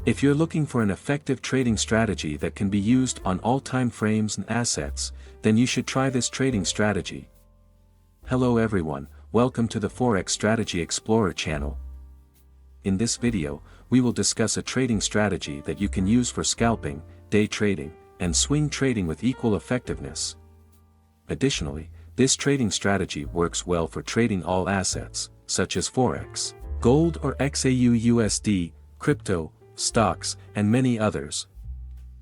If you're looking for an effective trading strategy that can be used on all time frames and assets, then you should try this trading strategy. Hello everyone, welcome to the Forex Strategy Explorer channel. In this video, we will discuss a trading strategy that you can use for scalping, day trading, and swing trading with equal effectiveness. Additionally, this trading strategy works well for trading all assets, such as Forex, gold or XAU/USD, crypto, stocks, and many others.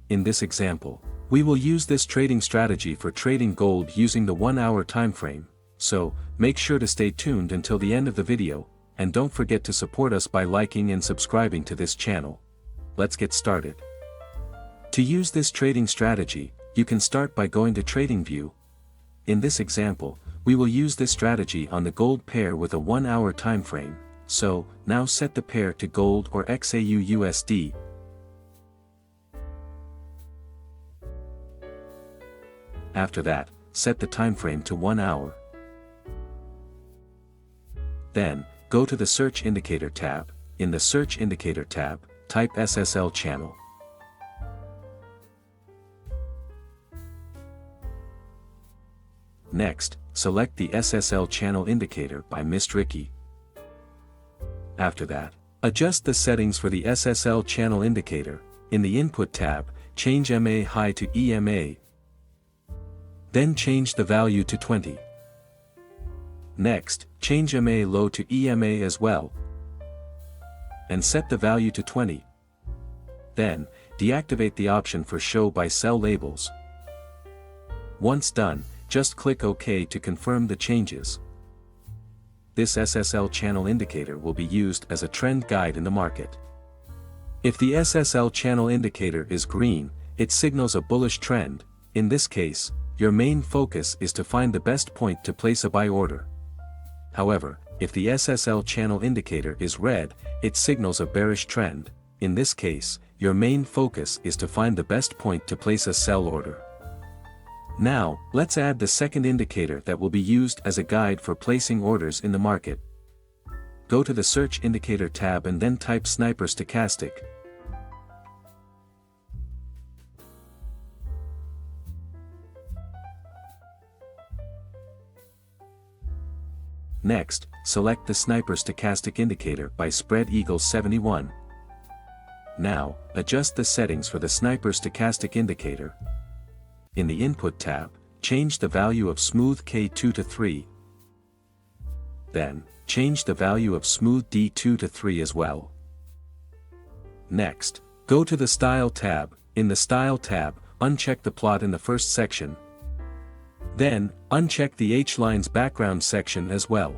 In this example, we will use this trading strategy for trading gold using the 1 hour time frame, so make sure to stay tuned until the end of the video, and don't forget to support us by liking and subscribing to this channel. Let's get started. To use this trading strategy, you can start by going to Tradingview. In this example, we will use this strategy on the gold pair with a 1 hour time frame. So, now set the pair to gold or XAU/USD. After that, set the time frame to 1 hour. Then, go to the Search Indicator tab. In the Search Indicator tab, type SSL Channel. Next, select the SSL Channel indicator by Mr. Ricky. After that, adjust the settings for the SSL channel indicator. In the Input tab, change MA high to EMA. Then change the value to 20. Next, change MA low to EMA as well. And set the value to 20. Then, deactivate the option for Show by Sell labels. Once done, just click OK to confirm the changes. This SSL channel indicator will be used as a trend guide in the market. If the SSL channel indicator is green, it signals a bullish trend. In this case, your main focus is to find the best point to place a buy order. However, if the SSL channel indicator is red, it signals a bearish trend. In this case, your main focus is to find the best point to place a sell order. Now, let's add the second indicator that will be used as a guide for placing orders in the market. Go to the Search Indicator tab and then type Sniper Stochastic. Next, select the Sniper Stochastic indicator by Spread Eagle 71. Now, adjust the settings for the Sniper Stochastic indicator. In the Input tab, change the value of Smooth K2 to 3. Then, change the value of Smooth D2 to 3 as well. Next, go to the Style tab. In the Style tab, uncheck the plot in the first section. Then, uncheck the H-lines background section as well.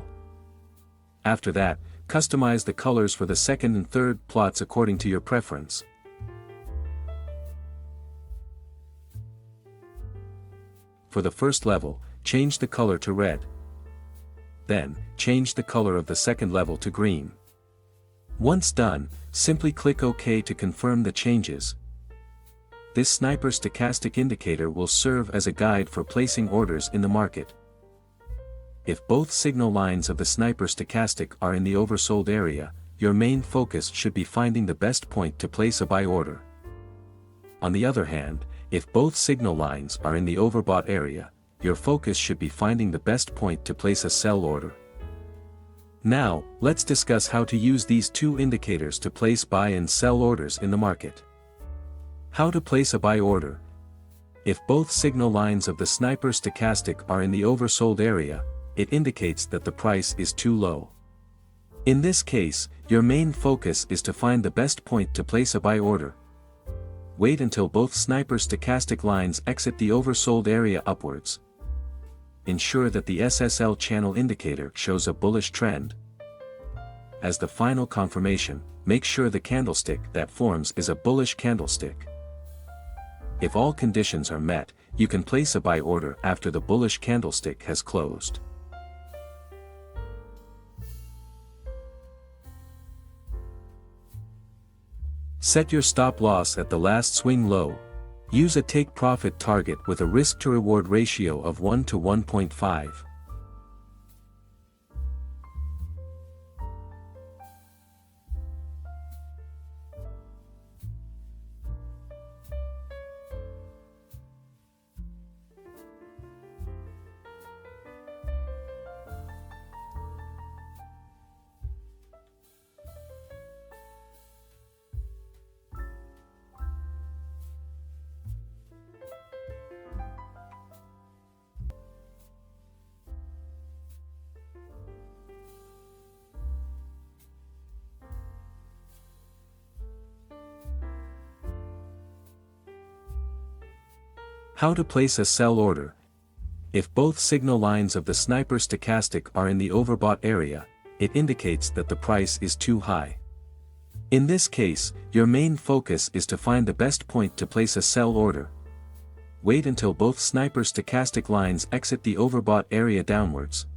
After that, customize the colors for the second and third plots according to your preference. For the first level, change the color to red. Then, change the color of the second level to green. Once done, simply click OK to confirm the changes. This Sniper Stochastic indicator will serve as a guide for placing orders in the market. If both signal lines of the Sniper Stochastic are in the oversold area, your main focus should be finding the best point to place a buy order. On the other hand, if both signal lines are in the overbought area, your focus should be finding the best point to place a sell order. Now, let's discuss how to use these two indicators to place buy and sell orders in the market. How to place a buy order. If both signal lines of the Sniper Stochastic are in the oversold area, it indicates that the price is too low. In this case, your main focus is to find the best point to place a buy order. Wait until both Sniper Stochastic lines exit the oversold area upwards. Ensure that the SSL channel indicator shows a bullish trend. As the final confirmation, make sure the candlestick that forms is a bullish candlestick. If all conditions are met, you can place a buy order after the bullish candlestick has closed. Set your stop loss at the last swing low. Use a take profit target with a risk to reward ratio of 1 to 1.5. How to place a sell order. If both signal lines of the sniper stochastic are in the overbought area, it indicates that the price is too high. In this case, your main focus is to find the best point to place a sell order. Wait until both sniper stochastic lines exit the overbought area downwards.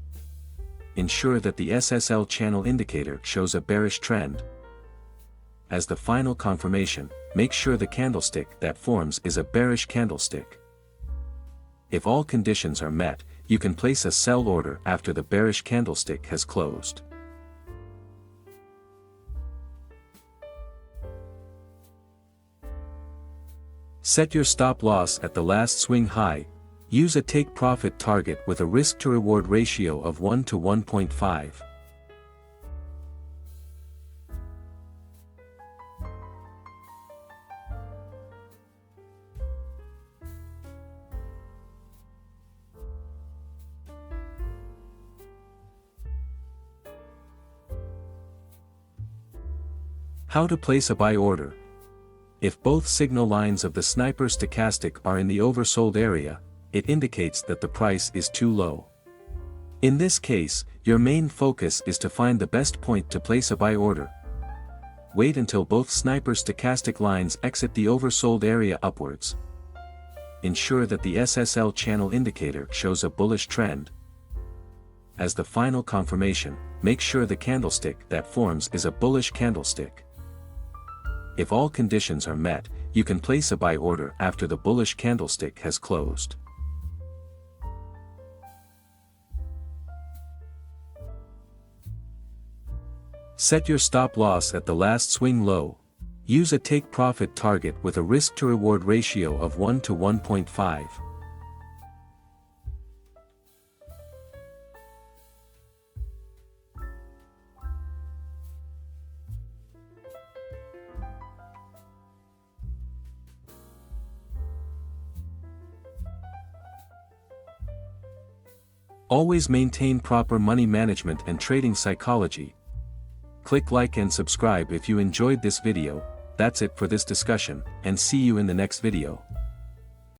Ensure that the SSL channel indicator shows a bearish trend. As the final confirmation, make sure the candlestick that forms is a bearish candlestick. If all conditions are met, you can place a sell order after the bearish candlestick has closed. Set your stop loss at the last swing high. Use a take profit target with a risk to reward ratio of 1 to 1.5. How to place a buy order. If both signal lines of the sniper stochastic are in the oversold area, it indicates that the price is too low. In this case, your main focus is to find the best point to place a buy order. Wait until both sniper stochastic lines exit the oversold area upwards. Ensure that the SSL channel indicator shows a bullish trend. As the final confirmation, make sure the candlestick that forms is a bullish candlestick. If all conditions are met, you can place a buy order after the bullish candlestick has closed. Set your stop loss at the last swing low. Use a take profit target with a risk to reward ratio of 1 to 1.5. Always maintain proper money management and trading psychology. Click like and subscribe if you enjoyed this video. That's it for this discussion, and see you in the next video.